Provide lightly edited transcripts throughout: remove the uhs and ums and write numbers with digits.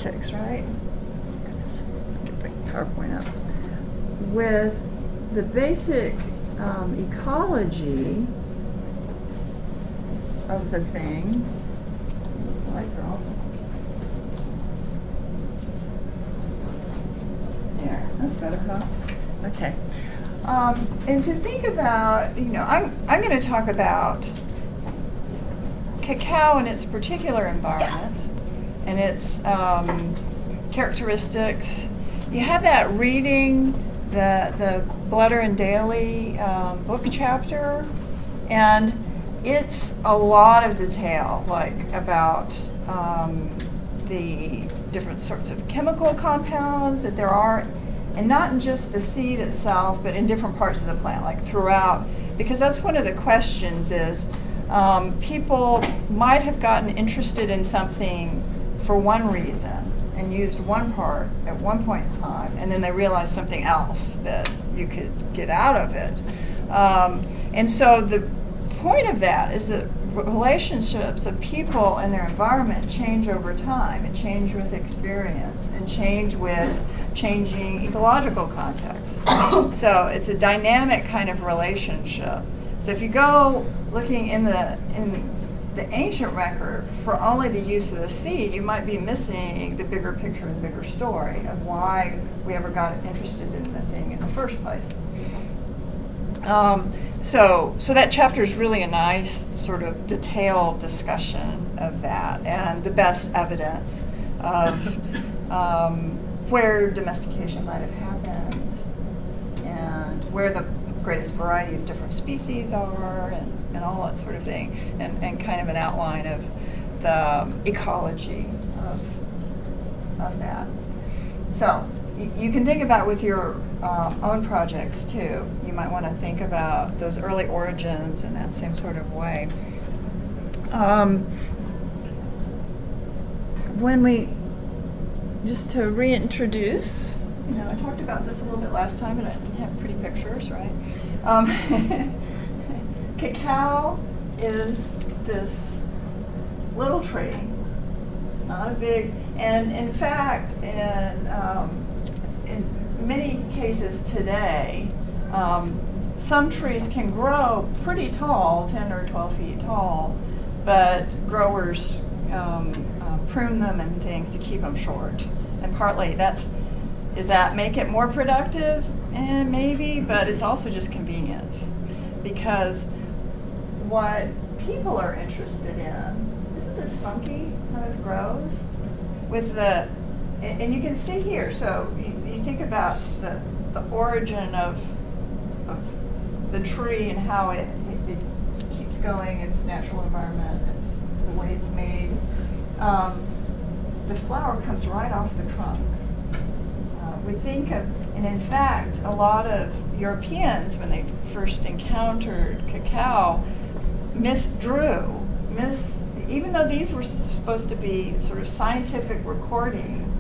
basics, right? Goodness, get the PowerPoint up. With the basic ecology of the thing, those lights are awful. There, that's better, huh? Okay. And to think about, I'm going to talk about cacao in its particular environment and its characteristics. You have that reading the Blutter and Daly book chapter, and it's a lot of detail, like about the different sorts of chemical compounds that there are, and not in just the seed itself, but in different parts of the plant, like throughout, because that's one of the questions is, people might have gotten interested in something for one reason and used one part at one point in time, and then they realized something else that you could get out of it. And so the point of that is that relationships of people and their environment change over time, and change with experience, and change with changing ecological context. So it's a dynamic kind of relationship. So if you go looking in the ancient record for only the use of the seed, you might be missing the bigger picture and bigger story of why we ever got interested in the thing in the first place. So that chapter is really a nice sort of detailed discussion of that and the best evidence of where domestication might have happened and where the greatest variety of different species are and all that sort of thing, and kind of an outline of the ecology of that. So you can think about with your own projects too. You might want to think about those early origins in that same sort of way. When we, just to reintroduce, I talked about this a little bit last time, and I didn't have pretty pictures, right? Cacao is this little tree, not a big, and in fact, in many cases today, some trees can grow pretty tall, 10 or 12 feet tall, but growers prune them and things to keep them short. And partly does that make it more productive? Maybe, but it's also just convenience. Because what people are interested in, isn't this funky how this grows? And you can see here, so you think about the origin of the tree and how it keeps going, its natural environment, the way it's made. The flower comes right off the trunk. We think of, and in fact, a lot of Europeans, when they first encountered cacao, even though these were supposed to be sort of scientific recording,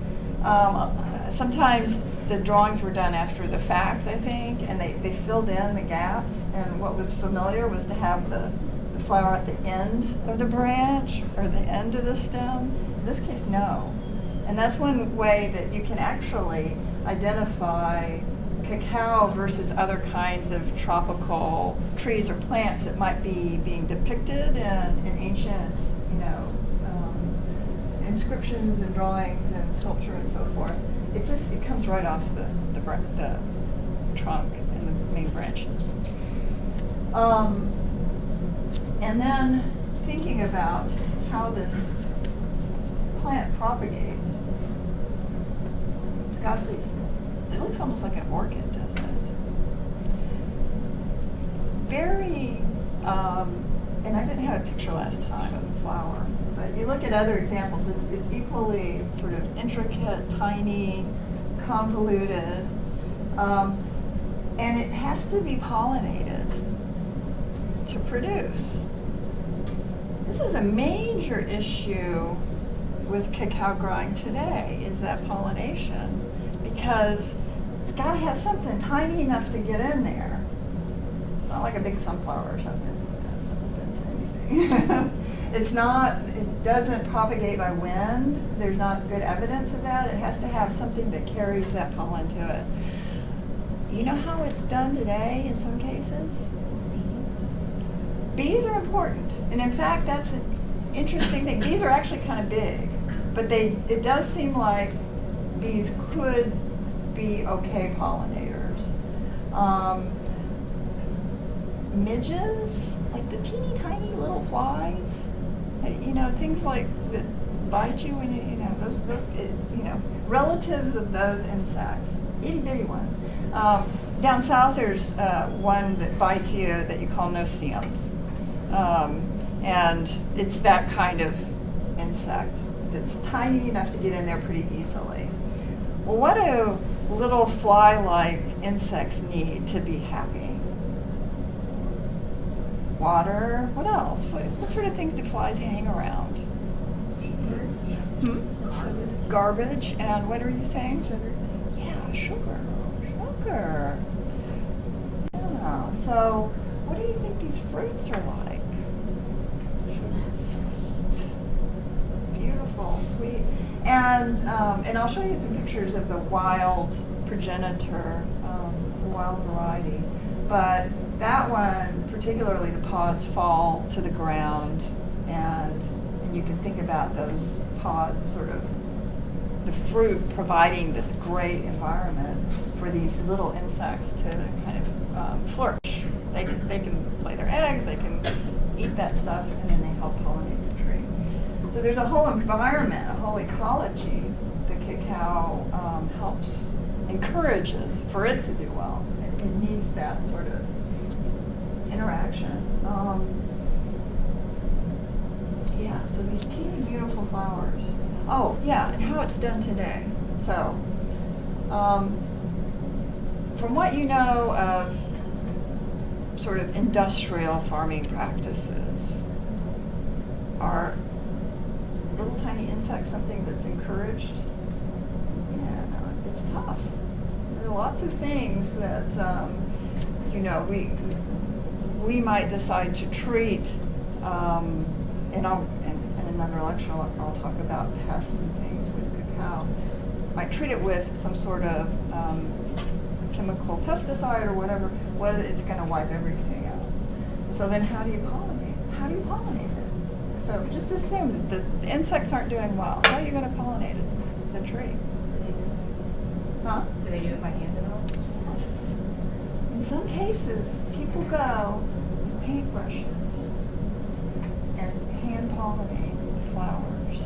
sometimes the drawings were done after the fact, I think, and they filled in the gaps, and what was familiar was to have the flower at the end of the branch or the end of the stem. In this case, no. And that's one way that you can actually identify cacao versus other kinds of tropical trees or plants that might be being depicted in ancient, inscriptions and drawings and sculpture and so forth. It comes right off the trunk and the main branches. And then thinking about how this plant propagates. It's got these, it looks almost like an orchid, doesn't it? Very, and I didn't have a picture last time of the flower, but you look at other examples, it's equally sort of intricate, tiny, convoluted, and it has to be pollinated to produce. This is a major issue with cacao growing today, is that pollination, because it's got to have something tiny enough to get in there. It's not like a big sunflower or something. It's not, doesn't propagate by wind. There's not good evidence of that. It has to have something that carries that pollen to it. You know how it's done today in some cases? Bees are important. And in fact, that's an interesting thing. Bees are actually kind of big, but it does seem like bees could be okay pollinators. Midges, like the teeny tiny little flies, things like that bite you when those relatives of those insects, itty bitty ones. Down south there's one that bites you that you call no-see-ums. And it's that kind of insect that's tiny enough to get in there pretty easily. Well, what do little fly-like insects need to be happy? Water. What else? What sort of things do flies hang around? Garbage. And what are you saying? Sugar. Yeah, sugar. Yeah. So, what do you think these fruits are like? Sweet. Beautiful, sweet. And I'll show you some pictures of the wild progenitor, the wild variety. But that one, particularly the pods fall to the ground, and you can think about those pods sort of, the fruit providing this great environment for these little insects to kind of flourish. They can lay their eggs, they can eat that stuff, and then they help pollinate the tree. So there's a whole environment, a whole ecology that cacao encourages for it to do well. It needs that sort of interaction. So these teeny beautiful flowers. Oh, yeah, and how it's done today. So, from what you know of sort of industrial farming practices, are little tiny insects something that's encouraged? Yeah, no, it's tough. There are lots of things that, we might decide to treat, in another lecture I'll talk about pests and things with cacao. Might treat it with some sort of chemical pesticide or whatever, it's going to wipe everything out. So then how do you pollinate? How do you pollinate it? So just assume that the insects aren't doing well. How are you going to pollinate it, the tree? Huh? Do they do it by hand at all? Yes. In some cases, people go with paintbrushes and hand pollinate the flowers.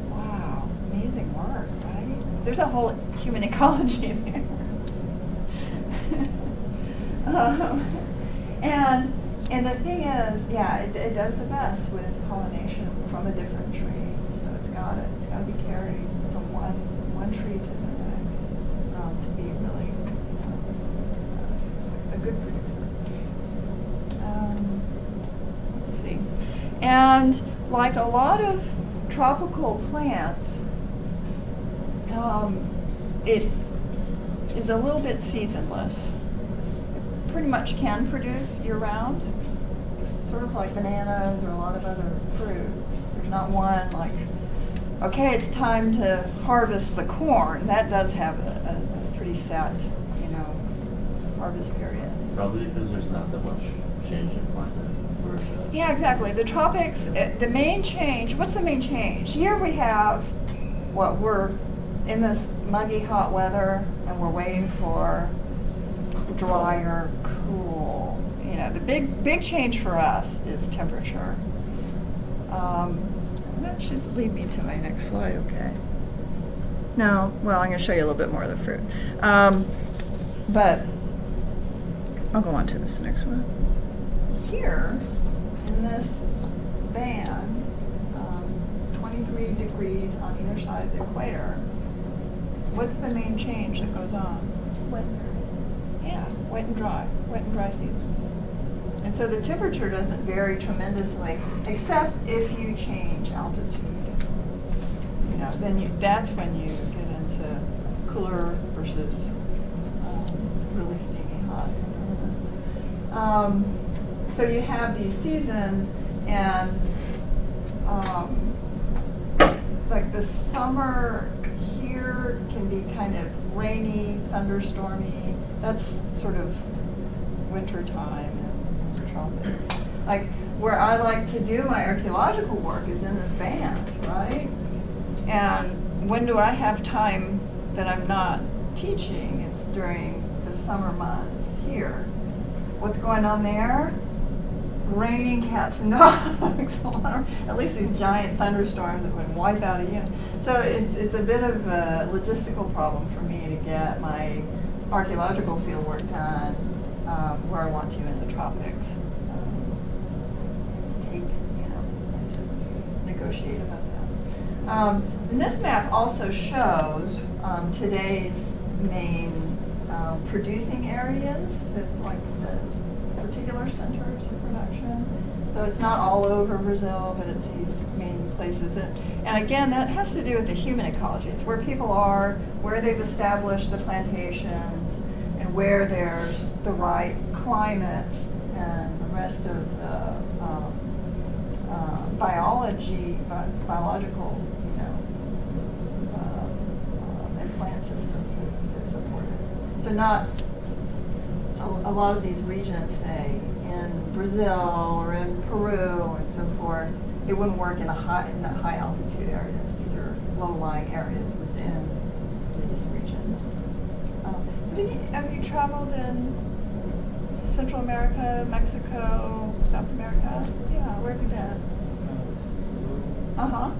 Wow, amazing work, right? There's a whole human ecology there. And the thing is, it does the best with pollination from a different tree. So it's got to be carried from one tree to the next to be really a good producer. Let's see. And like a lot of tropical plants, it is a little bit seasonless. It pretty much can produce year-round, sort of like bananas or a lot of other fruit. There's not one like, okay, it's time to harvest the corn. That does have a pretty set, harvest period. Probably because there's not that much change in climate. Yeah, exactly. The tropics, the main change, what's the main change? Here we have we're in this muggy hot weather and we're waiting for drier, cool. The big change for us is temperature. That should lead me to my next slide, okay? No, well, I'm going to show you a little bit more of the fruit. But I'll go on to this next one. Here, in this band, 23 degrees on either side of the equator, what's the main change that goes on? Wet. Yeah, wet and dry seasons. And so the temperature doesn't vary tremendously, except if you change altitude. Then that's when you get into cooler versus really steamy hot environments. So you have these seasons, and like the summer here can be kind of rainy, thunderstormy. That's sort of winter time in the tropics. Like where I like to do my archaeological work is in this band, right? And when do I have time that I'm not teaching? It's during the summer months here. What's going on there? Raining cats and dogs. At least these giant thunderstorms that would wipe out a unit. So it's a bit of a logistical problem for me to get my archaeological field work done where I want to in the tropics. Negotiate about that. And this map also shows today's main producing areas, like the particular centers of production. So it's not all over Brazil, but it's these main places. And again, that has to do with the human ecology. It's where people are, where they've established the plantations, and where there's the right climate and the rest of the biological, and plant systems that support it. So not a lot of these regions, say in Brazil or in Peru and so forth, it wouldn't work in the high altitude areas. These are low-lying areas within these regions. Have you traveled in Central America, Mexico, South America? Yeah, where have you been? Uh-huh.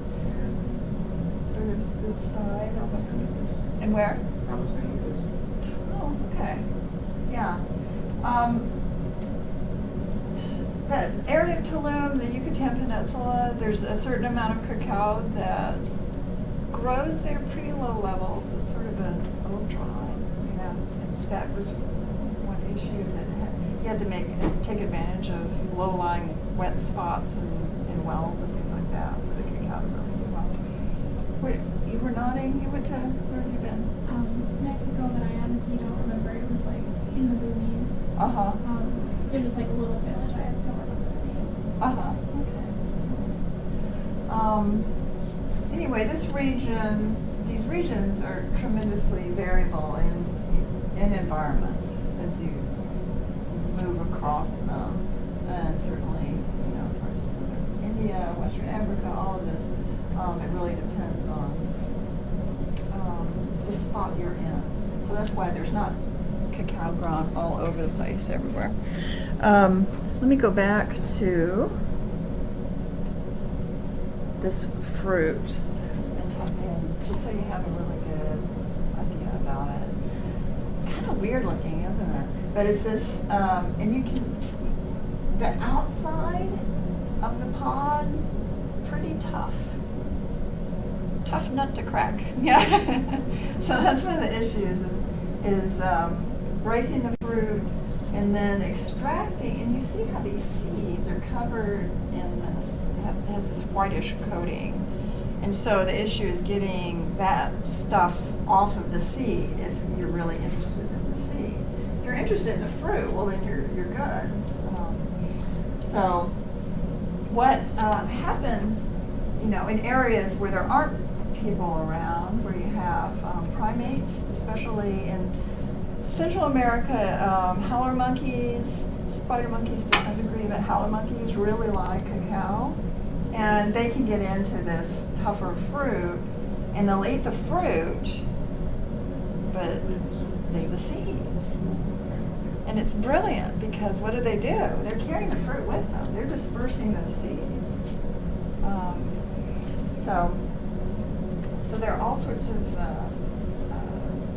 Sort of this side. And where? Oh, okay. Yeah. That area of Tulum, the Yucatan Peninsula, there's a certain amount of cacao that grows there pretty low levels. It's sort of a little dry. Yeah. That was one issue that you had to take advantage of low-lying wet spots and wells and things like that for the cacao to really do well. You were nodding. You went to, where have you been? Mexico, but I honestly don't remember. It was like in the movies. Uh-huh. It was like a little village. I don't remember the name. Uh-huh. Okay. Anyway, these regions are tremendously variable in environments as you move across them, and certainly, parts of southern India, Western Africa, all of this. It really depends on the spot you're in. So that's why there's not cacao grown all over the place everywhere. Let me go back to this fruit and just so you have a really good idea about it. Kind of weird looking, isn't it? But it's this, and you can, the outside of the pod, pretty tough. Tough nut to crack. Yeah. So that's one of the issues is breaking the fruit and then extracting. And you see how these seeds are covered in this. It has this whitish coating. And so the issue is getting that stuff off of the seed if you're really interested in the seed. If you're interested in the fruit, well then you're good. So what happens, in areas where there aren't people around, where you have primates, especially in Central America, howler monkeys, spider monkeys to some degree, but howler monkeys really like cacao, and they can get into this tougher fruit, and they'll eat the fruit, but leave the seeds. And it's brilliant because what do? They're carrying the fruit with them. They're dispersing those seeds. So there are all sorts of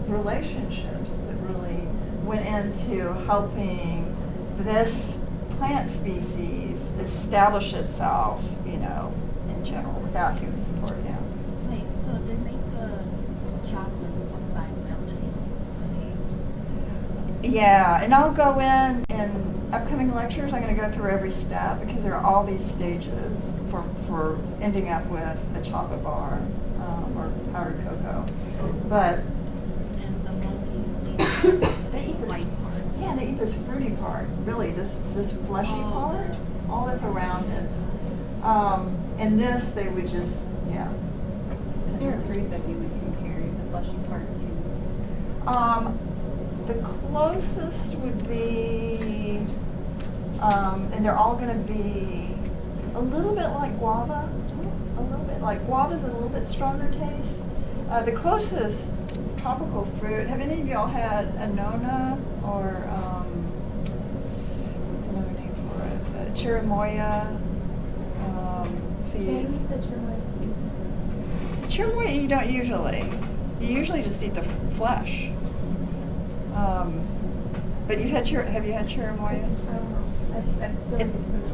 relationships that really went into helping this plant species establish itself, in general, without human support. Yeah. Wait, so they make the chocolate by melting? Yeah, and I'll go in upcoming lectures. I'm going to go through every step because there are all these stages for ending up with a chocolate bar or powdered cocoa. But And the monkeys they eat this white part. Yeah, they eat this fruity part. Really, this fleshy part, all this around it. And this, they would just, yeah. Is there a fruit that you would compare the fleshy part to? The closest would be, and they're all going to be a little bit like guava. A little bit like guava's a little bit stronger taste. The closest tropical fruit. Have any of y'all had annona or what's another name for it? Chirimoya seeds. The cherimoya seeds. Chirimoya you don't usually. You usually just eat the flesh. But have you had chirimoya? I don't know. I feel like it's familiar.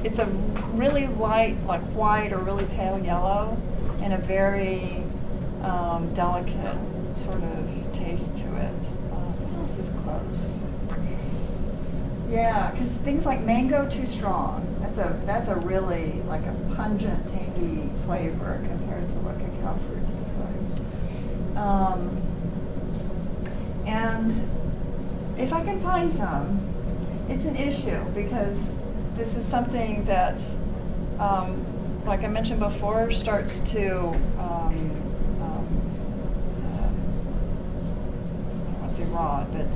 It's a really light, like white or really pale yellow, and a very delicate sort of taste to it. What else is close? Yeah, because things like mango too strong. That's a really like a pungent, tangy flavor compared to what cacao fruit tastes like. And if I can find some, it's an issue because this is something that, like I mentioned before, starts to, I don't want to say rot, but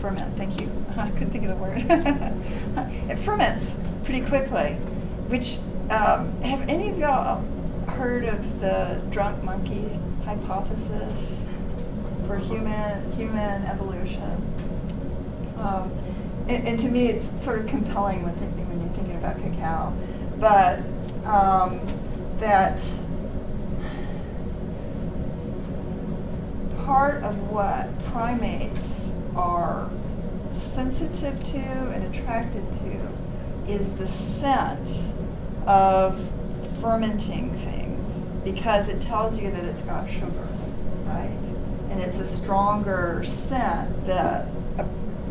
ferment, thank you. I couldn't think of the word. It ferments pretty quickly, which, have any of y'all heard of the drunk monkey hypothesis for human evolution? And to me, it's sort of compelling when you're thinking about cacao, but that part of what primates are sensitive to and attracted to is the scent of fermenting things, because it tells you that it's got sugar, right? And it's a stronger scent that a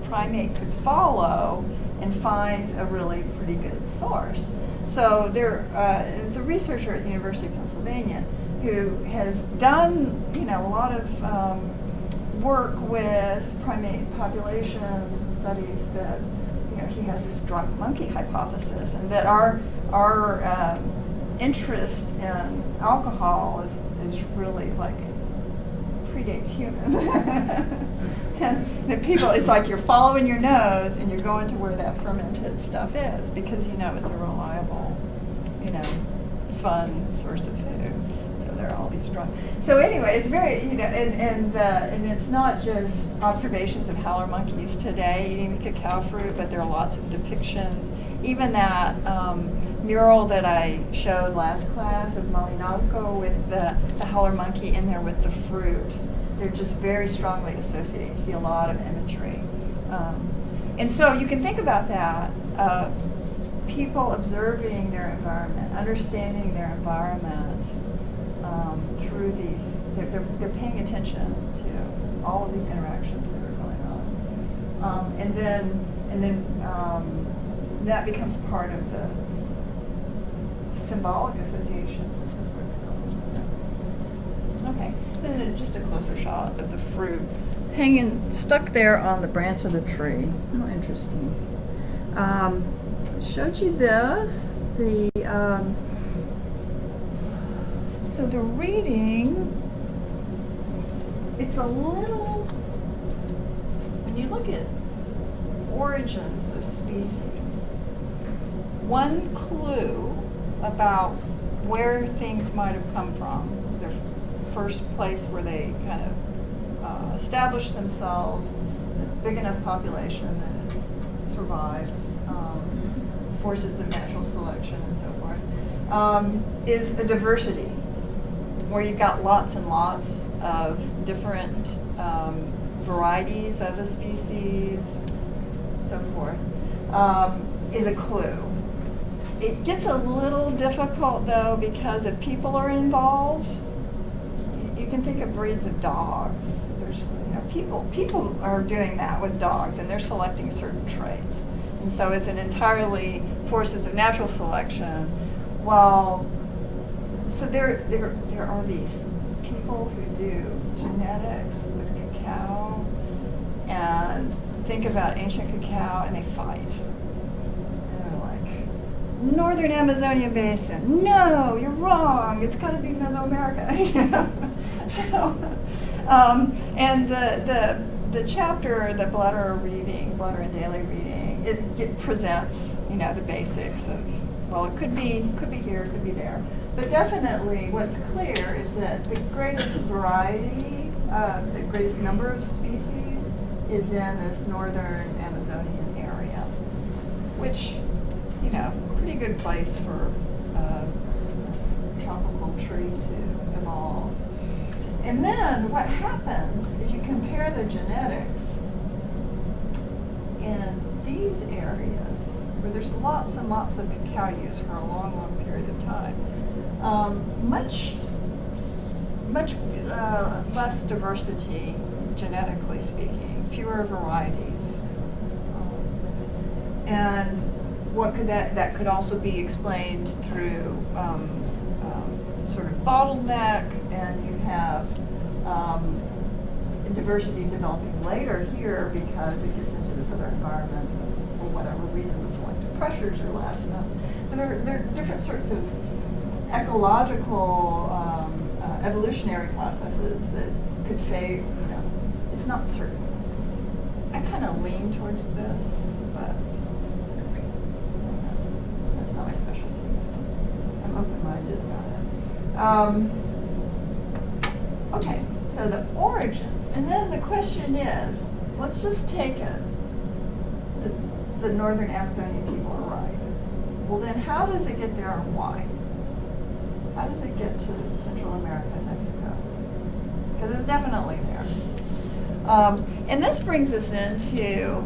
primate could follow and find a really pretty good source. So it's a researcher at the University of Pennsylvania who has done, a lot of work with primate populations and studies that, he has this drunk monkey hypothesis, and that our interest in alcohol is really like predates humans. And the people, it's like you're following your nose and you're going to where that fermented stuff is because it's a reliable, fun source of food. So there are all these drugs. So anyway, it's very, and it's not just observations of howler monkeys today eating the cacao fruit, but there are lots of depictions. Even that mural that I showed last class of Malinalco with the howler monkey in there with the fruit. They're just very strongly associated. You see a lot of imagery. And so you can think about that, people observing their environment, understanding their environment through these, they're paying attention to all of these interactions that are going on. And then that becomes part of the symbolic associations. Okay. Then just a closer shot of the fruit stuck there on the branch of the tree. How interesting. Showed you this. So the reading, it's a little, when you look at origins of species, one clue about where things might have come from, their first place where they kind of establish themselves, a big enough population that it survives, forces of natural selection and so forth, is a diversity, where you've got lots and lots of different varieties of a species, so forth, is a clue. It gets a little difficult though because if people are involved, you can think of breeds of dogs. There's, people are doing that with dogs, and they're selecting certain traits. And so is it entirely forces of natural selection? Well, so there are these people who do genetics with cacao, and think about ancient cacao, and they fight. And they're like, Northern Amazonian Basin. No, you're wrong. It's got to be Mesoamerica. So, and the chapter, the Blutter and Daly reading, it presents, the basics of, well, it could be here, it could be there. But definitely what's clear is that the greatest variety, the greatest number of species is in this northern Amazonian area, which, pretty good place for a tropical tree to evolve. And then what happens if you compare the genetics in these areas where there's lots and lots of cacao use for a long, long period of time, much less diversity, genetically speaking, fewer varieties. And what could that could also be explained through sort of bottleneck, and you have diversity developing later here because it gets into this other environment, and for whatever reason the selective pressures are less. So there are different sorts of ecological evolutionary processes that could fade. It's not certain. I kind of lean towards this, but that's not my specialty. So I'm open-minded about it. Okay, so the origins, and then the question is, let's just take it. The northern Amazonian people are right. Well, then how does it get there and why? How does it get to Central America and Mexico? Because it's definitely there. And this brings us into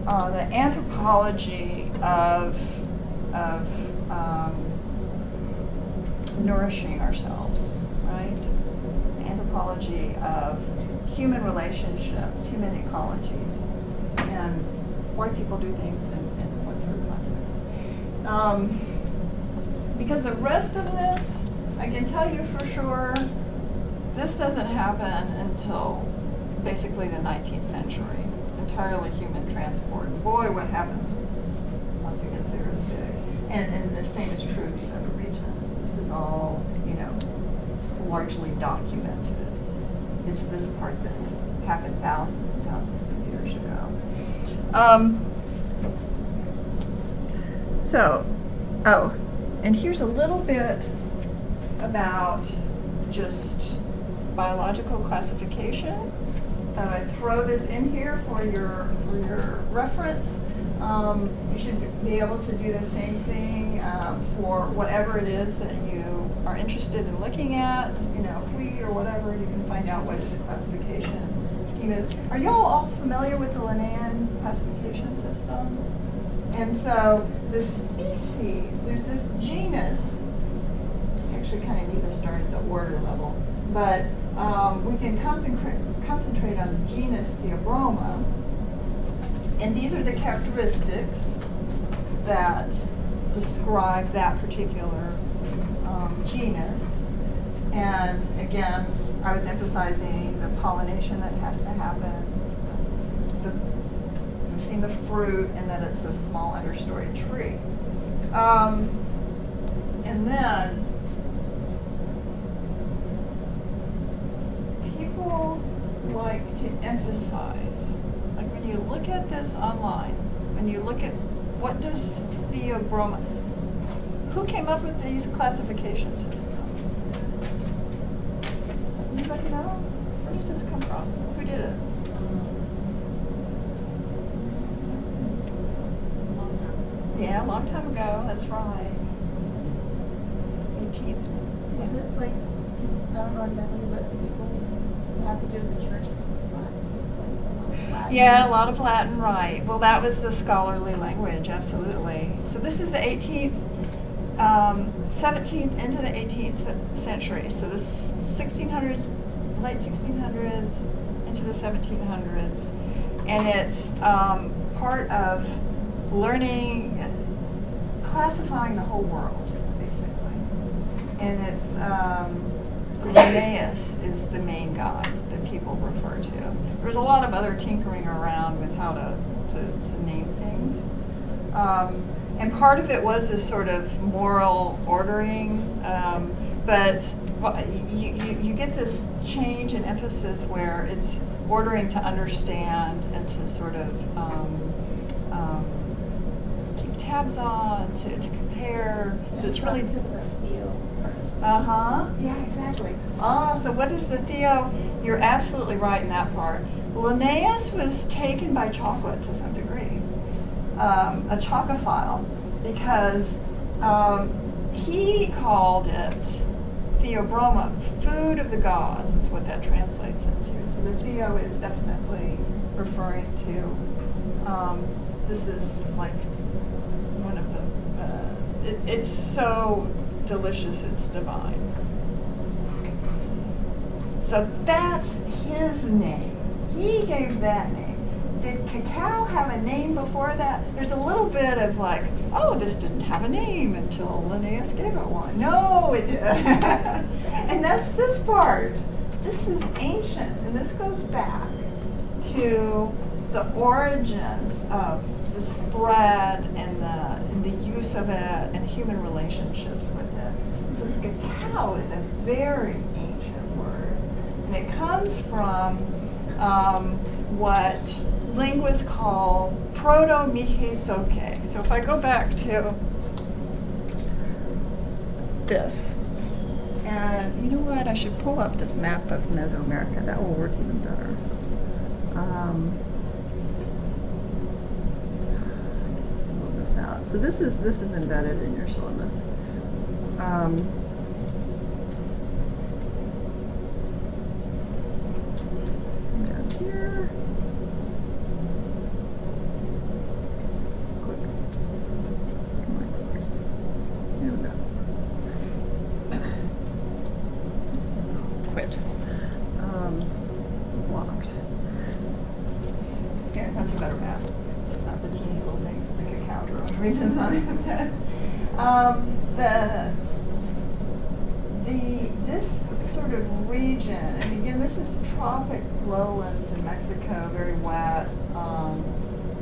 the anthropology of nourishing ourselves, right? The anthropology of human relationships, human ecologies, and why people do things in what sort of context. Because the rest of this, I can tell you for sure, this doesn't happen until basically the 19th century. Entirely human transport. Boy, what happens once it gets there is big. And the same is true of these other regions. This is all, largely documented. It's this part that's happened thousands and thousands of years ago. And here's a little bit about just biological classification. Thought I'd throw this in here for your reference. You should be able to do the same thing for whatever it is that you are interested in looking at, wheat or whatever. You can find out what its classification scheme is. Are y'all all familiar with the Linnaean classification system? And so the species, there's this genus. You actually kind of need to start at the order level, but we can concentrate on the genus Theobroma, and these are the characteristics that describe that particular genus. And again, I was emphasizing the pollination that has to happen. We've seen the fruit, and that it's a small understory tree. And then people like to emphasize, like when you look at this online, when you look at what does Theobroma, who came up with these classification systems? Does anybody know? Where does this come from? Who did it? Yeah, a long time ago, that's right. 18th. Is it like, I don't know exactly, but people have to do with the church because of Latin? Yeah, a lot of Latin, right. Well, that was the scholarly language, absolutely. So this is the 18th, 17th into the 18th century. So the 1600s, late 1600s into the 1700s. And it's part of learning, classifying the whole world, basically. And it's, Linnaeus is the main guy that people refer to. There's a lot of other tinkering around with how to name things. And part of it was this sort of moral ordering, but you get this change in emphasis where it's ordering to understand and to sort of keep tabs on, to compare. So it's really because of the theo part. Yeah, exactly. So what is the theo? You're absolutely right in that part. Linnaeus was taken by chocolate to some degree, a chocophile, because he called it theobroma, food of the gods is what that translates into. So the theo is definitely referring to, this is like one of the, it's so delicious, it's divine. So that's his name. He gave that name. Did cacao have a name before that? There's a little bit of like, oh, this didn't have a name until Linnaeus gave it one. No, it did. And that's this part. This is ancient, and this goes back to the origins of the spread and the use of it and human relationships with it. So cacao is a very ancient word, and it comes from what linguists call proto-Mihe-Soke. So if I go back to this, and you know what, I should pull up this map of Mesoamerica. That will work even better. Slow this out. So this is embedded in your syllabus. Down here. Click it. Come on. There we go. Quit. Blocked. Here, that's a better map. It's not the teeny little thing for the cacao growing regions on it. This sort of region, and again, this is tropic lowlands in Mexico, very wet.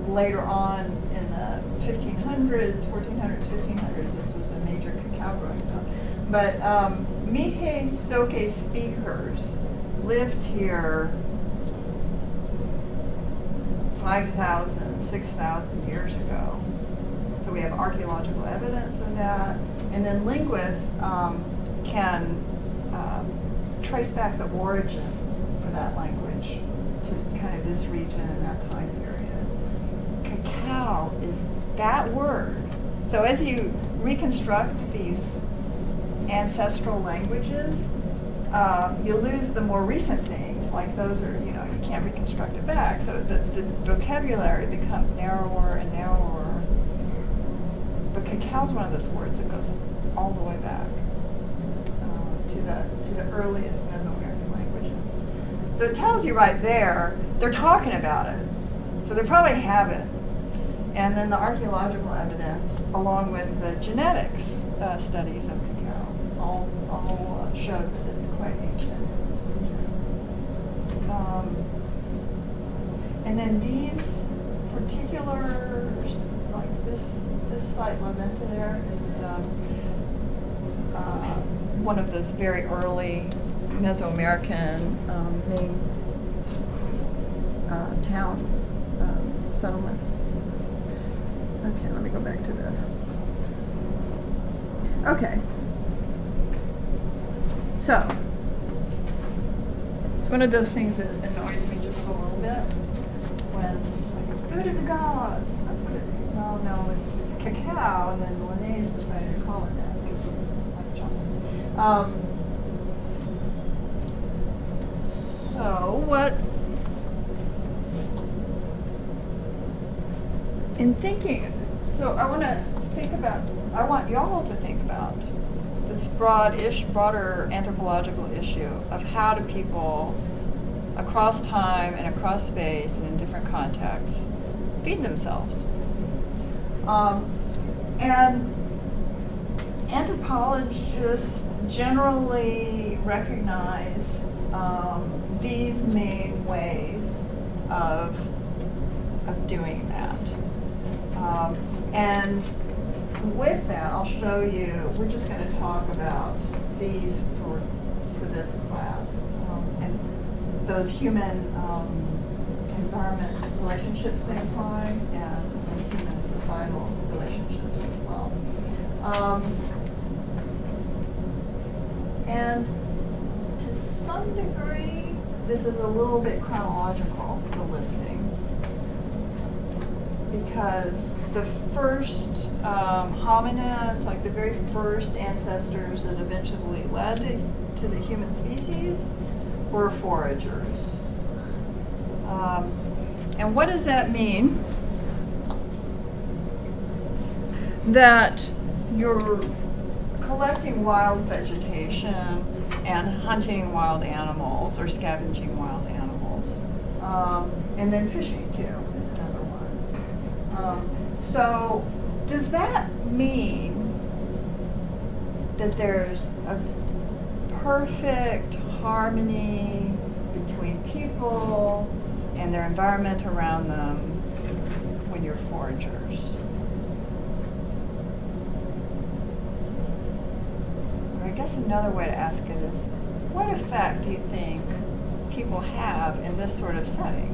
Later on in the 1400s, 1500s, this was a major cacao growing zone. But Mihe-Soke speakers lived here 5,000, 6,000 years ago. So we have archaeological evidence of that. And then linguists can trace back the origins for that language to kind of this region and that time period. Cacao is that word. So as you reconstruct these ancestral languages, you lose the more recent things, like those are, you can't reconstruct it back. So the vocabulary becomes narrower and narrower. But cacao is one of those words that goes all the way back to the earliest Mesoamerican languages. So it tells you right there, they're talking about it. So they probably have it. And then the archaeological evidence, along with the genetics studies of cacao, all show that it's quite ancient in this region. And then these particular, like this site, La Venta there, is one of those very early Mesoamerican main towns, settlements. Okay, let me go back to this. Okay. So, it's one of those things that annoys me just a little bit when it's like, food of the gods. That's what it is. No, it's cacao, and then Linnaeus decided to call it that because he liked chocolate. So, what, in thinking, so I want y'all to think about this broader anthropological issue of how do people across time and across space and in different contexts feed themselves. And anthropologists generally recognize these main ways of doing that. And with that, I'll show you, we're just going to talk about these for this class. And those human environment relationships they apply, and human societal relationships as well. And to some degree, this is a little bit chronological, the listing, because the first hominids, like the very first ancestors that eventually led to the human species, were foragers. And what does that mean? That you're collecting wild vegetation and hunting wild animals or scavenging wild animals. And then fishing too is another one. So does that mean that there's a perfect harmony between people and their environment around them when you're foragers? Or I guess another way to ask it is, what effect do you think people have in this sort of setting?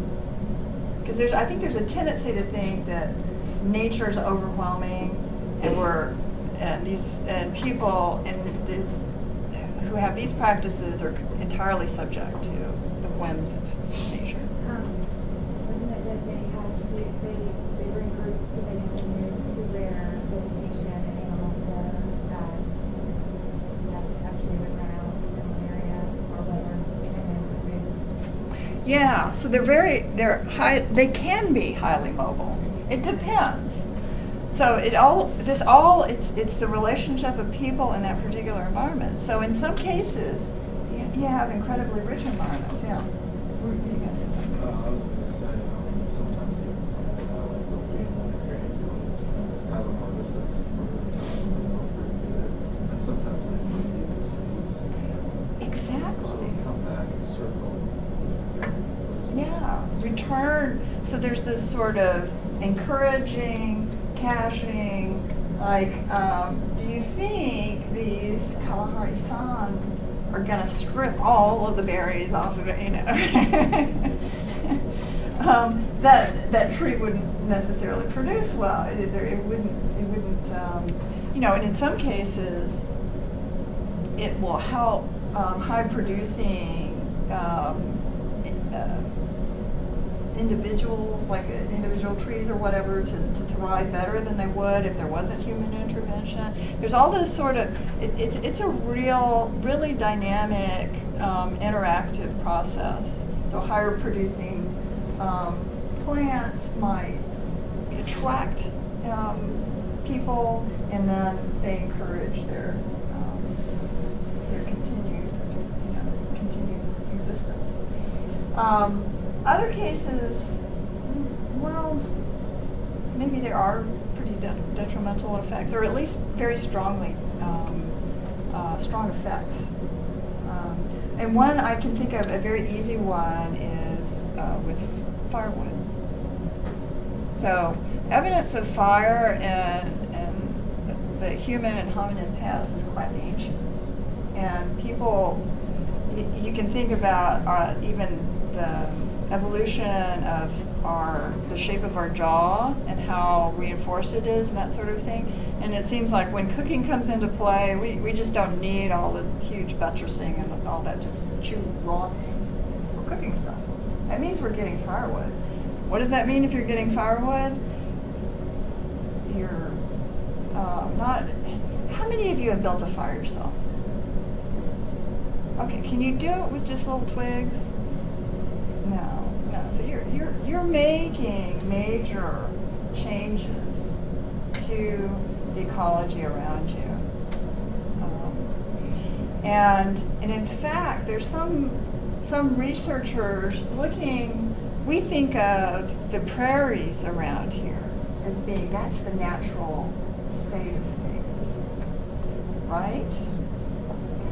Because I think there's a tendency to think that nature is overwhelming, and people who have these practices are entirely subject to the whims of nature. Wasn't it that they were in groups that they had to move to where vegetation and animals were after they would run out in an area or whatever, and then move? Yeah, so they can be highly mobile. It depends. So it's the relationship of people in that particular environment. So in some cases, you have incredibly rich environments. Yeah. Were you going to say something? I was going to say, sometimes even like they'll be in one area and have a harvest that's pretty good, and sometimes they might be the seeds. Exactly. So come back and circle. Yeah, return. So there's this sort of encouraging, caching, like, do you think these Kalahari-san are going to strip all of the berries off of it, you know? That tree wouldn't necessarily produce well. It wouldn't, you know, and in some cases, it will help high-producing individuals, like individual trees or whatever, to thrive better than they would if there wasn't human intervention. There's all this sort of, it's a really dynamic, interactive process. So higher producing plants might attract people, and then they encourage their continued existence. Other cases, well, maybe there are pretty detrimental effects, or at least very strong effects. And one I can think of, a very easy one, is with firewood. So evidence of fire in the human and hominid past is quite ancient. And people, you can think about even the evolution of the shape of our jaw and how reinforced it is and that sort of thing. And it seems like when cooking comes into play, we just don't need all the huge buttressing and all that to chew raw things for cooking stuff. That means we're getting firewood. What does that mean if you're getting firewood? You're not. How many of you have built a fire yourself? Okay, can you do it with just little twigs? No. So you're making major changes to the ecology around you. And in fact, there's some researchers looking. We think of the prairies around here as being, that's the natural state of things, right?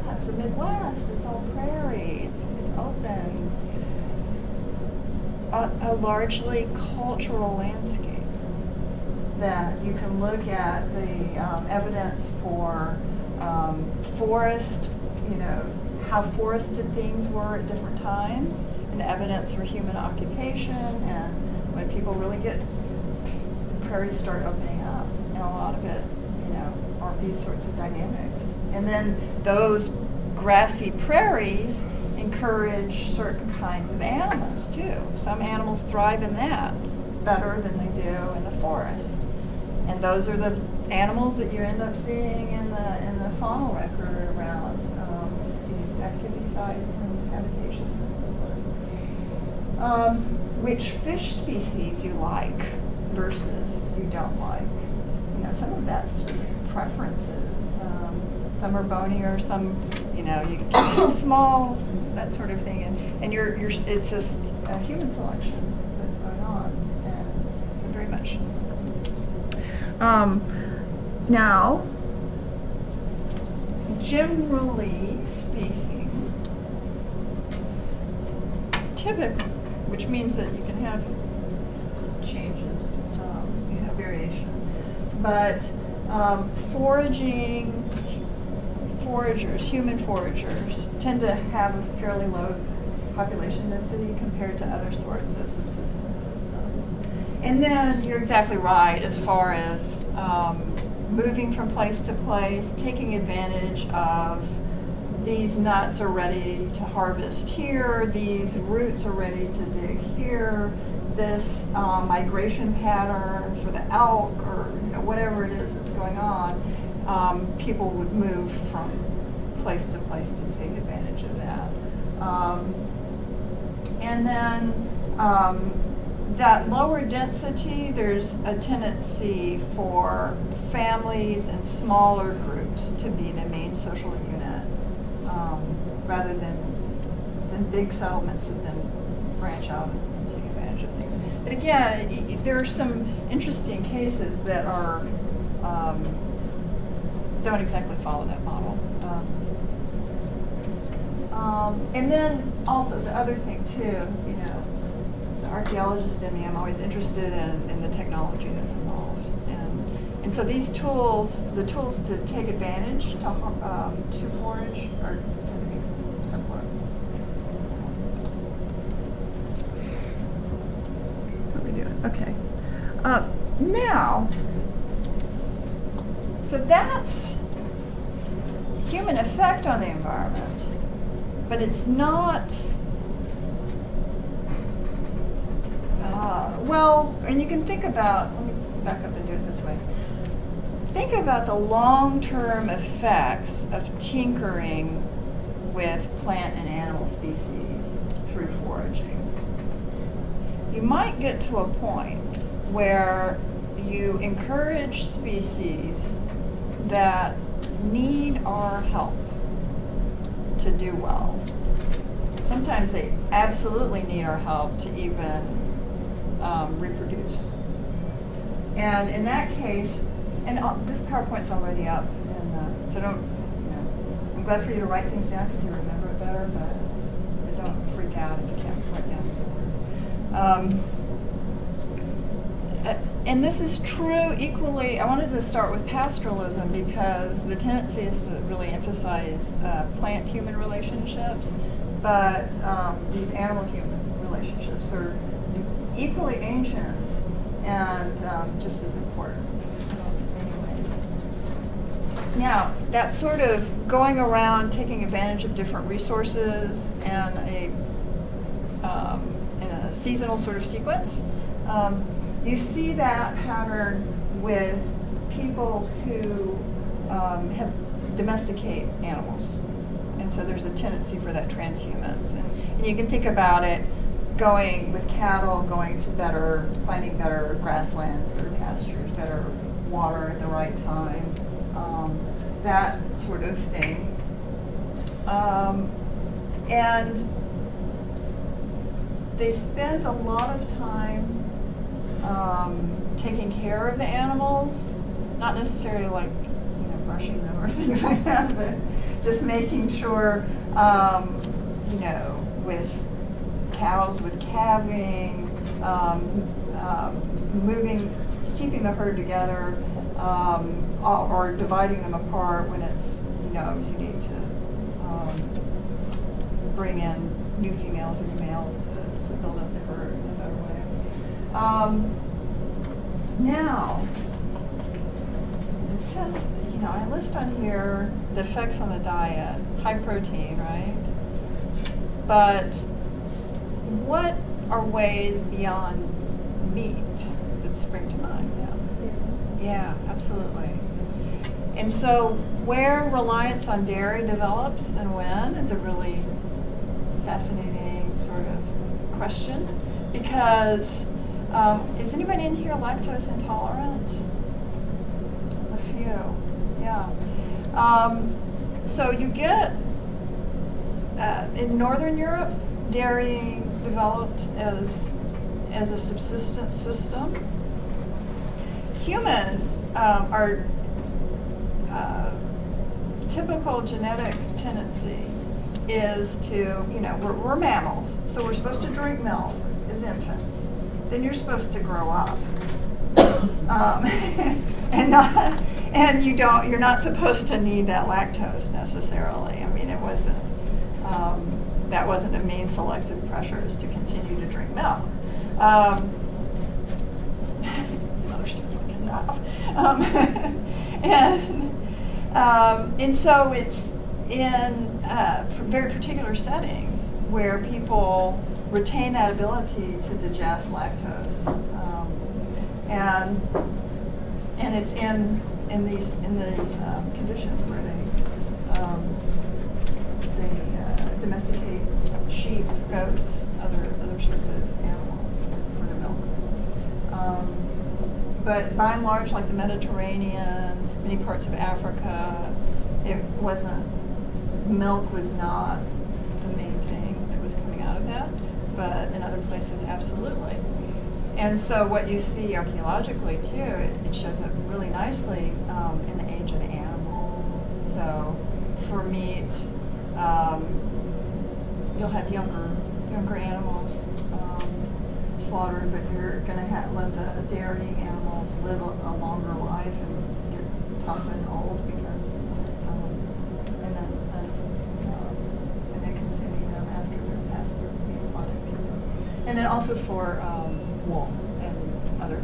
Yeah, it's the Midwest. It's all prairie. It's open. A largely cultural landscape. that you can look at the evidence for forest, how forested things were at different times, and the evidence for human occupation, and when people really get, the prairies start opening up, and a lot of it, are these sorts of dynamics. And then those grassy prairies encourage certain kinds of animals too. Some animals thrive in that better than they do in the forest. And those are the animals that you end up seeing in the faunal record around these activity sites and habitations and so forth. Which fish species you like versus you don't like. Some of that's just preferences. Some are bonier, some, you get small, that sort of thing. And it's a human selection that's going on. And so very much. Now, generally speaking, typically, which means that you can have changes, variation. But human foragers, tend to have a fairly low population density compared to other sorts of subsistence systems. And then you're exactly right as far as moving from place to place, taking advantage of these nuts are ready to harvest here, these roots are ready to dig here, this migration pattern for the elk or whatever it is that's going on, people would move from place to place to take advantage of that. And then that lower density, there's a tendency for families and smaller groups to be the main social unit, rather than big settlements that then branch out and take advantage of things. But again, there are some interesting cases that are don't exactly follow that model. And then also the other thing too, the archaeologist in me, I'm always interested in the technology that's involved. And so these tools, the tools to take advantage to forage are tend to be simpler. What are we doing? Okay. Now, so that's human effect on the environment, but it's not, and you can think about, let me back up and do it this way. Think about the long-term effects of tinkering with plant and animal species through foraging. You might get to a point where you encourage species that need our help to do well. Sometimes they absolutely need our help to even reproduce. And in that case, and this PowerPoint's already up, and so don't, I'm glad for you to write things down because you remember it better, but don't freak out if you can't write down the word. And this is true equally. I wanted to start with pastoralism because the tendency is to really emphasize plant-human relationships, but these animal-human relationships are equally ancient and just as important in many ways. Now, that sort of going around taking advantage of different resources and in a seasonal sort of sequence, you see that pattern with people who have domesticate animals. And so there's a tendency for that transhumance. And you can think about it going with cattle, going to finding better grasslands, better pastures, better water at the right time, that sort of thing. And they spend a lot of time taking care of the animals, not necessarily like brushing them or things like that, but just making sure, with cows with calving, moving keeping the herd together, or dividing them apart when it's, you need to bring in new females or new males to build up the herd in a better way. Now, it says, I list on here the effects on the diet, high protein, right? But what are ways beyond meat that spring to mind now? Yeah, absolutely. And so where reliance on dairy develops and when is a really fascinating sort of question, because is anybody in here lactose intolerant? A few, yeah. So you get, in Northern Europe, dairy developed as a subsistence system. Humans are typical genetic tendency is to, we're mammals, so we're supposed to drink milk as infants. Then you're supposed to grow up, you're not supposed to need that lactose necessarily. I mean, it wasn't. That wasn't a main selective pressure, is to continue to drink milk. Mother's looking up. And so it's in very particular settings where people retain that ability to digest lactose, and it's in these conditions where they domesticate sheep, goats, other sorts of animals for their milk. But by and large, like the Mediterranean, many parts of Africa, milk was not the main thing that was coming out of that, but in other places, absolutely. And so what you see archaeologically too, it shows up really nicely in the age of the animal. So for meat, you'll have younger animals slaughtered, but you're going to let the dairying animals live a longer life and get tough and old because, and then consuming them after they're past their meat product too. And then also for wool and other,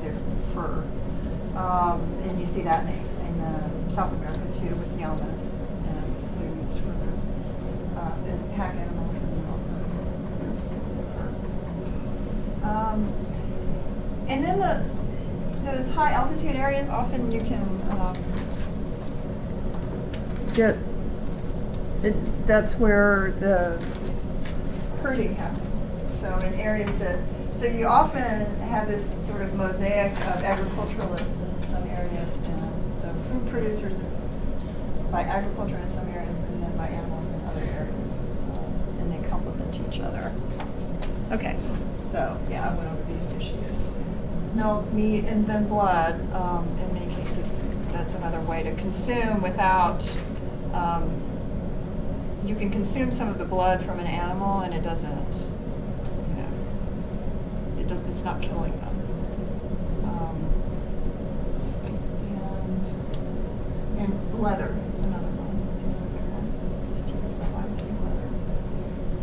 their fur. And you see that in South America too with llamas and ewes as pack animals and also as fur. And then those high altitude areas, often you can that's where the herding happens. So in areas so you often have this sort of mosaic of agriculturalists in some areas, and so food producers by agriculture in some areas, and then by animals in other areas, and they complement each other. Okay, so yeah, I went over these issues. Milk, meat, and then blood. In many cases, that's another way to consume without. You can consume some of the blood from an animal, and it doesn't. It's not killing them. And leather is another one. It's another big one. Just use the leather.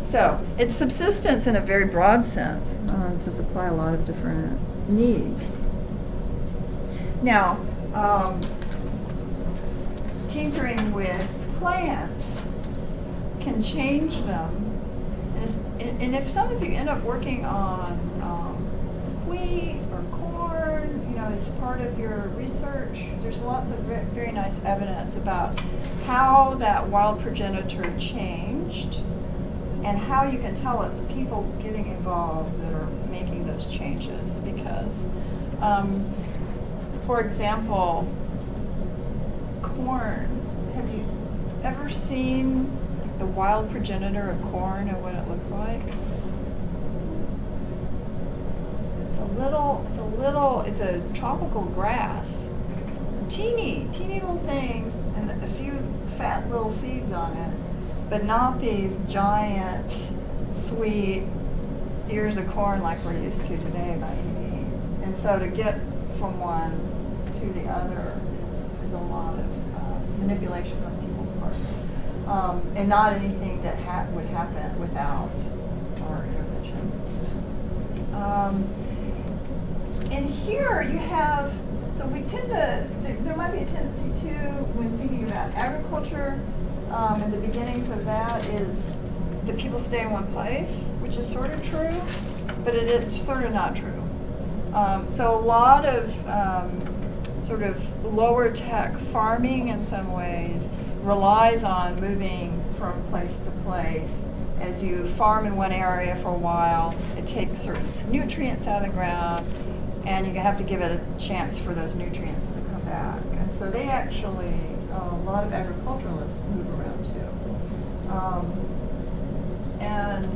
So it's subsistence in a very broad sense to supply a lot of different needs. Now, tinkering with plants can change them. And if some of you end up working on wheat or corn, it's part of your research, there's lots of very nice evidence about how that wild progenitor changed and how you can tell it's people getting involved that are making those changes. Because, for example, corn, have you ever seen the wild progenitor of corn and what it looks like? It's a tropical grass. Teeny little things and a few fat little seeds on it, but not these giant, sweet, ears of corn like we're used to today by any means. And so to get from one to the other is a lot of manipulation on people's parts. And not anything that would happen without our intervention. And here you have, so we tend to, there might be a tendency too, when thinking about agriculture, and the beginnings of that is that people stay in one place, which is sort of true, but it is sort of not true. So a lot of sort of lower tech farming in some ways relies on moving from place to place. As you farm in one area for a while, it takes certain nutrients out of the ground, and you have to give it a chance for those nutrients to come back. And so they actually, a lot of agriculturalists move around too. And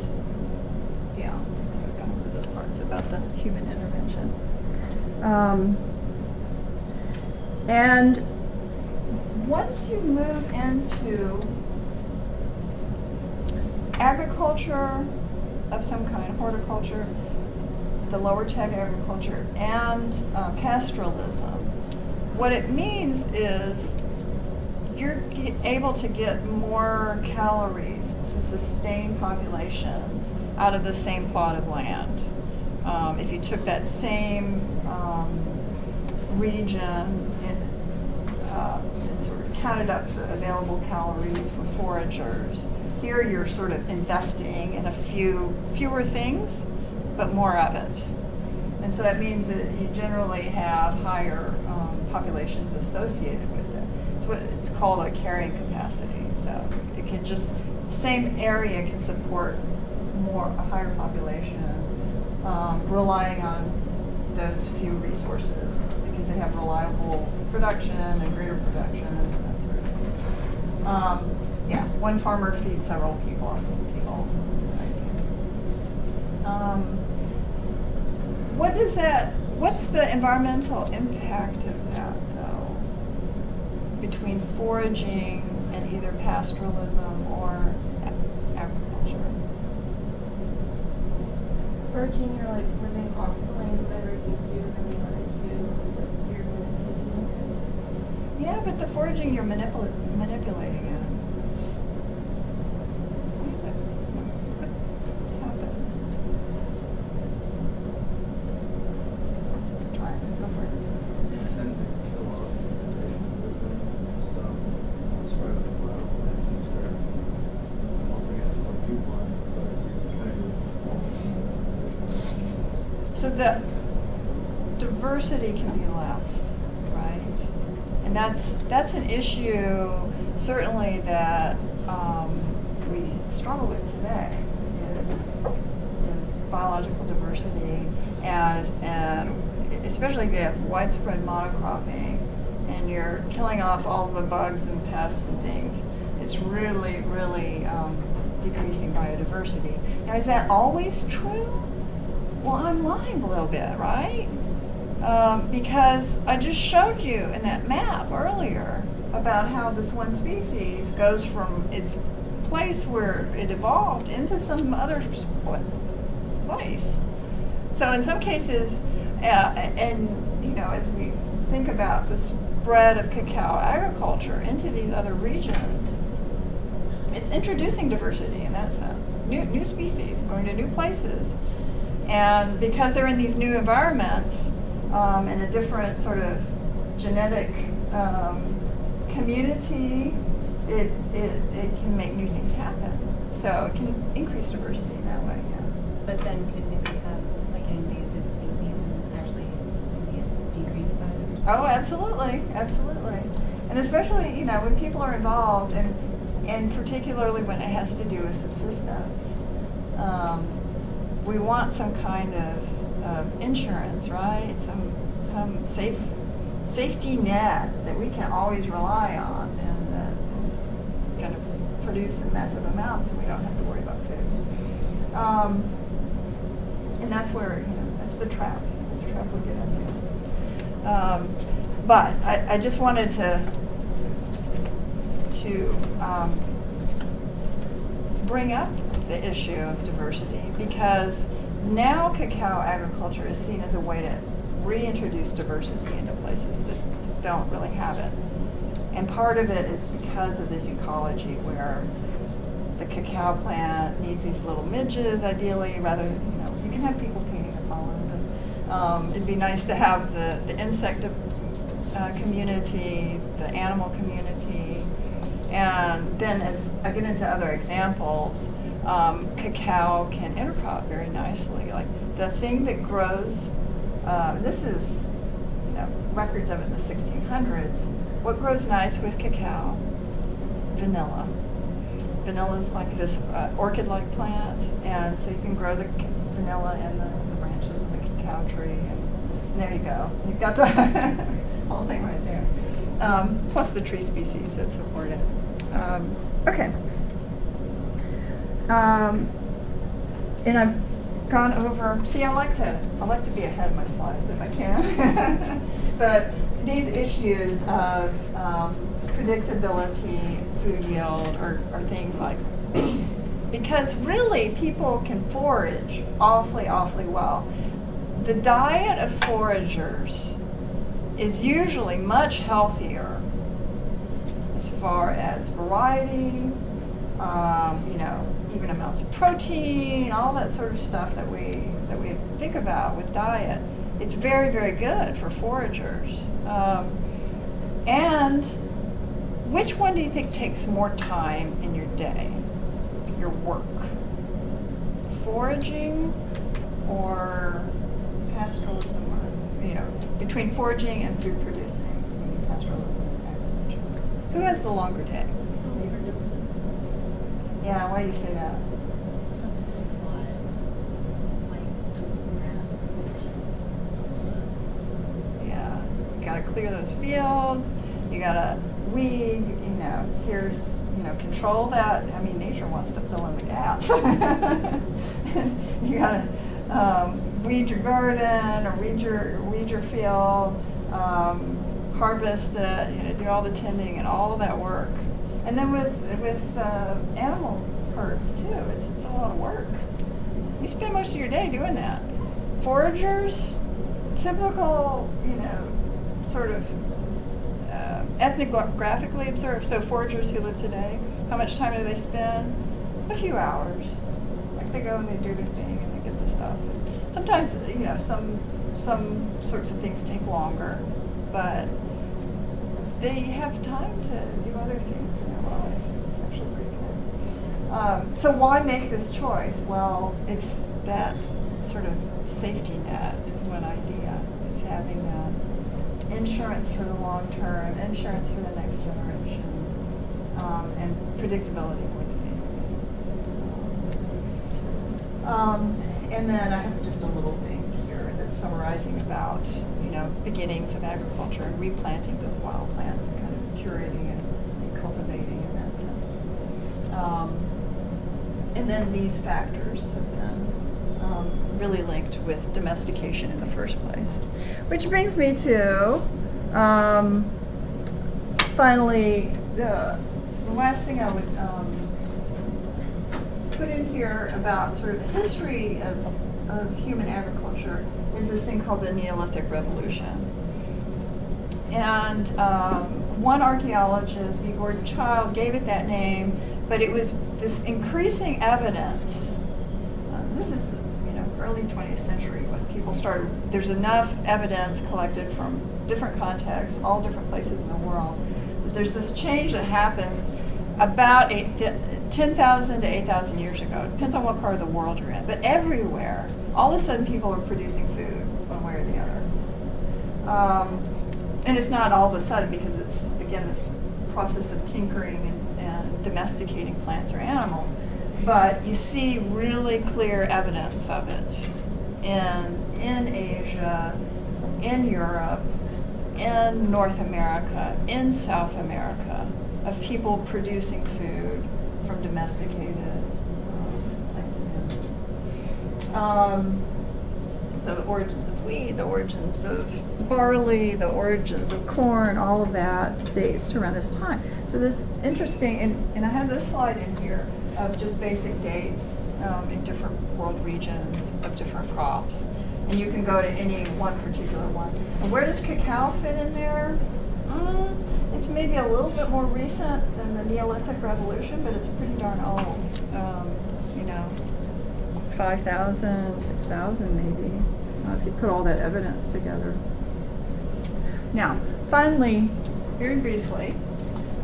yeah, so we've gone over those parts about the human intervention. And once you move into agriculture of some kind, horticulture, the lower tech agriculture, and pastoralism, what it means is you're able to get more calories to sustain populations out of the same plot of land. If you took that same region and sort of counted up the available calories for foragers, here you're sort of investing in fewer things, but more of it. And so that means that you generally have higher populations associated with it. It's what it's called a carrying capacity. So it can just, same area can support a higher population, relying on those few resources because they have reliable production and greater production and that sort of thing. Yeah, one farmer feeds several people. What's the environmental impact of that, though, between foraging and either pastoralism or agriculture? Foraging, you're like living off the land, whatever it gives you, and then the other two, you're manipulating it. Yeah, but the foraging, you're manipulating it. What happens? Try it. Go for it. You tend to kill off vegetation and stuff, spread of the flower plants and start melting it to what you want, but you kind of So the diversity can be less, right? And that's an issue certainly that we struggle with today is biological diversity, and especially if you have widespread monocropping and you're killing off all the bugs and pests and things. It's really, really decreasing biodiversity. Now, is that always true? Well, I'm lying a little bit, right? Because I just showed you in that map earlier about how this one species goes from its place where it evolved into some other place. So in some cases, and you know, as we think about the spread of cacao agriculture into these other regions, it's introducing diversity in that sense. New species going to new places. And because they're in these new environments, in a different sort of genetic community, it can make new things happen. So it can increase diversity in that way, yeah. But then could it become like an invasive species and actually decrease biodiversity? Oh, absolutely, absolutely. And especially, you know, when people are involved, and particularly when it has to do with subsistence, we want some kind of insurance, right? Some safety net that we can always rely on, and that is going to produce in massive amounts, and we don't have to worry about food. And that's where, you know, that's the trap. That's the trap we get into. But I just wanted to bring up the issue of diversity, because now cacao agriculture is seen as a way to reintroduce diversity into places that don't really have it. And part of it is because of this ecology where the cacao plant needs these little midges, ideally, rather than, you can have people picking the pollen, but it'd be nice to have the insect community, the animal community. And then as I get into other examples, cacao can intercrop very nicely. Like the thing that grows, this is records of it in the 1600s. What grows nice with cacao? Vanilla. Vanilla is like this orchid-like plant, and so you can grow the vanilla in the branches of the cacao tree, and there you go. You've got the whole thing right there. Plus the tree species that support it. Okay. And I've gone over. See, I like to be ahead of my slides if I can. But these issues of predictability, food yield, or things like, because really people can forage awfully well. The diet of foragers is usually much healthier as far as variety, even amounts of protein, all that sort of stuff that we think about with diet. It's very, very good for foragers. And which one do you think takes more time in your day, your work? Foraging or pastoralism, or, between foraging and food producing, meaning pastoralism and agriculture? Who has the longer day? Yeah, why do you say that? Yeah, you gotta clear those fields, you gotta weed, here's, control that. I mean, nature wants to fill in the gaps. You gotta weed your garden or weed your field, harvest it, do all the tending and all of that work. And then with animal herds too, it's a lot of work. You spend most of your day doing that. Foragers, typical, sort of ethnographically observed. So foragers who live today, how much time do they spend? A few hours. Like they go and they do their thing and they get the stuff. And sometimes, some sorts of things take longer, but they have time to do other things in their life. It's actually pretty good. So why make this choice? Well, it's that sort of safety net is one idea. It's having that insurance for the long term, insurance for the next generation, and predictability more than anything. And then I have just a little thing here that's summarizing about, beginnings of agriculture and replanting those wild plants and kind of curating and cultivating in that sense. And then these factors have been really linked with domestication in the first place. Which brings me to, finally, the last thing I would put in here about sort of the history of human agriculture is this thing called the Neolithic Revolution. And one archaeologist, V. Gordon Childe, gave it that name, but it was this increasing evidence. This is, early 20th century when people started. There's enough evidence collected from different contexts, all different places in the world, that there's this change that happens about 10,000 to 8,000 years ago. It depends on what part of the world you're in, but everywhere, all of a sudden people are producing food one way or the other. And it's not all of a sudden because it's, again, this process of tinkering and domesticating plants or animals. But you see really clear evidence of it in Asia, in Europe, in North America, in South America, of people producing food from domesticated plants and animals. So the origins of wheat, the origins of barley, the origins of corn, all of that dates to around this time. So this interesting, and I have this slide in here, of just basic dates in different world regions of different crops. And you can go to any one particular one. And where does cacao fit in there? It's maybe a little bit more recent than the Neolithic Revolution, but it's pretty darn old. 5,000, 6,000 maybe, if you put all that evidence together. Now, finally, very briefly,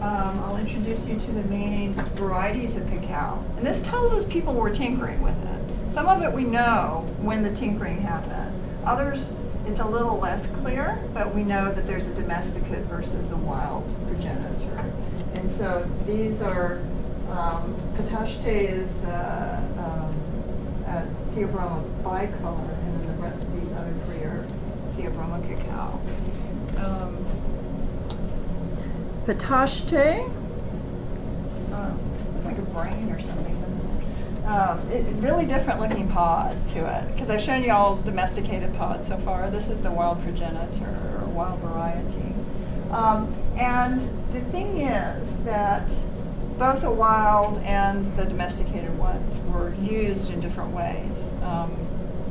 I'll introduce you to the main varieties of cacao. And this tells us people were tinkering with it. Some of it we know when the tinkering happened. Others, it's a little less clear, but we know that there's a domesticate versus a wild progenitor. And so these are, Patache is Theobroma bicolor, and then the rest of these other three are Theobroma cacao. Patache, looks like a brain or something. Really different looking pod to it, because I've shown you all domesticated pods so far. This is the wild progenitor or wild variety. And the thing is that both the wild and the domesticated ones were used in different ways.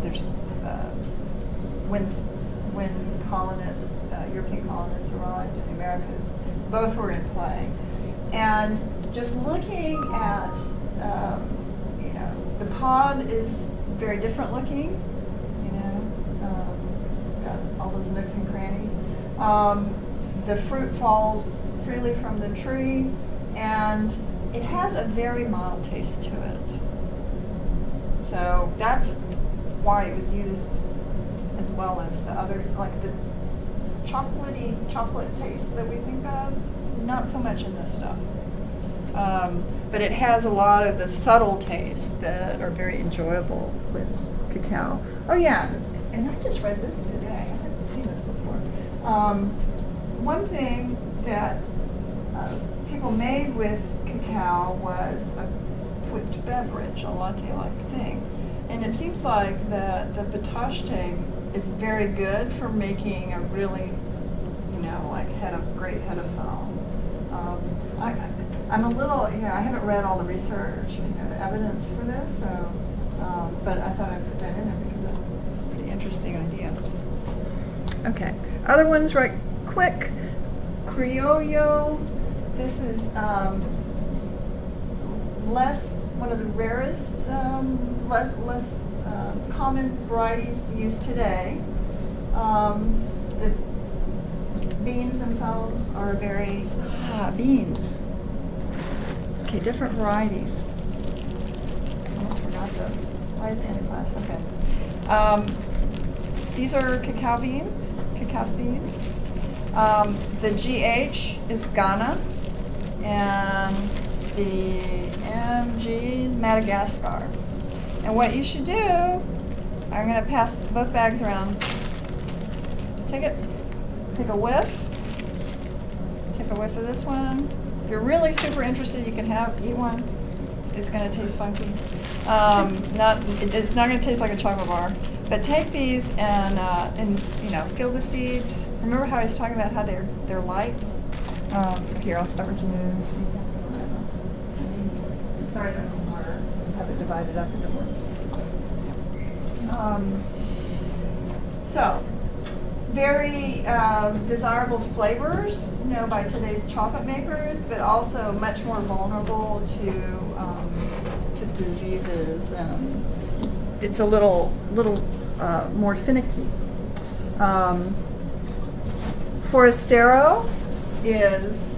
There's when colonists, European colonists arrived in the Americas, both were in play. And just looking at, the pod is very different looking, got all those nooks and crannies. The fruit falls freely from the tree, and it has a very mild taste to it. So that's why it was used as well as the other, like the chocolate taste that we think of, not so much in this stuff. But it has a lot of the subtle tastes that are very enjoyable with cacao. Oh yeah, and I just read this today. I haven't seen this before. One thing that people made with cacao was a whipped beverage, a latte-like thing. And it seems like the patache is very good for making a really, like great head of foam. I'm a little, I haven't read all the research, the evidence for this, so, but I thought I'd put that in there because it's a pretty interesting idea. Okay, other ones right quick. Criollo, this is one of the rarest, less common varieties used today. The beans themselves are very, beans. Okay, different varieties. Almost forgot those. Right at the end of class, okay. These are cacao beans, cacao seeds. The GH is Ghana, and the MG, Madagascar. And what you should do, I'm going to pass both bags around. Take a whiff. Take a whiff of this one. If you're really super interested, you can eat one. It's going to taste funky. It's not going to taste like a chocolate bar. But take these and feel the seeds. Remember how I was talking about how they're light? So here, I'll start with you. Sorry, I don't know water. Have it divided up into more. So, very desirable flavors, by today's chocolate makers, but also much more vulnerable to diseases. It's a little more finicky. Forastero is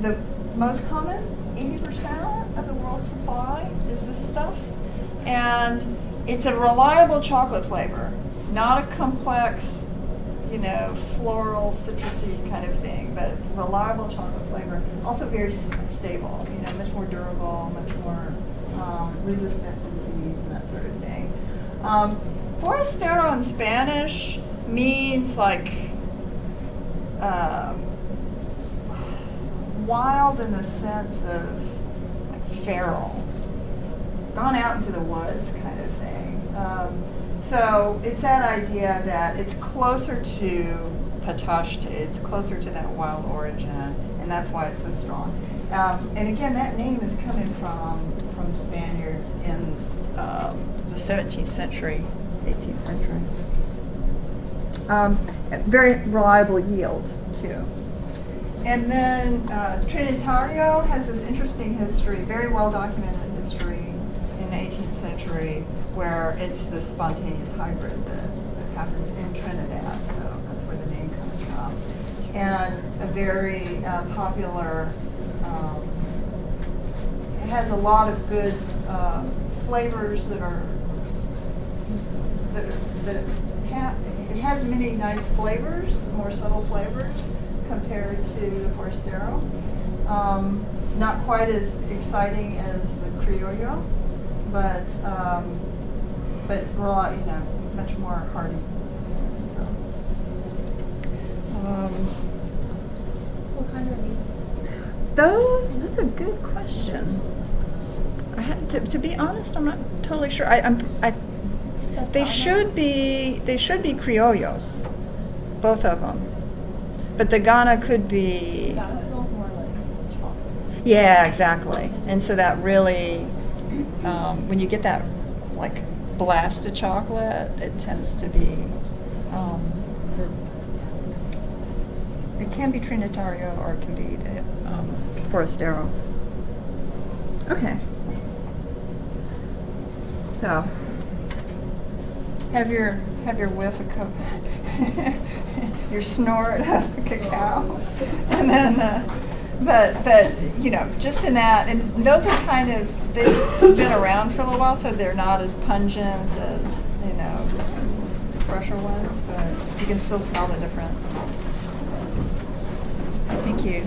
the most common. 80% of the world's supply is this stuff, and it's a reliable chocolate flavor, not a complex, floral, citrusy kind of thing, but reliable chocolate flavor. Also very stable, much more durable, much more resistant to disease and that sort of thing. Forastero in Spanish means like wild in the sense of like feral, gone out into the woods kind of thing. So it's that idea that it's closer to patache, it's closer to that wild origin, and that's why it's so strong. And again, that name is coming from Spaniards in the 17th century, 18th century. Very reliable yield, too. And then Trinitario has this interesting history, very well documented history in the 18th century, where it's this spontaneous hybrid that happens in Trinidad, so that's where the name comes from. And a very popular, it has a lot of good flavors that it has many nice flavors, more subtle flavors compared to the Forastero. Not quite as exciting as the Criollo, but raw, much more hearty. So, What kind are these? that's a good question. To be honest, I'm not totally sure. They should be Criollos, both of them. But the Ghana could be. Ghana smells more like chocolate. Yeah, exactly. And so that really, when you get that like blast of chocolate, it tends to be. It can be Trinitario or it can be the Forastero. Okay. So, have your whiff of your snort of cacao, and then, but just in that, and those are kind of, they've been around for a little while, so they're not as pungent as fresher ones, but you can still smell the difference. Thank you.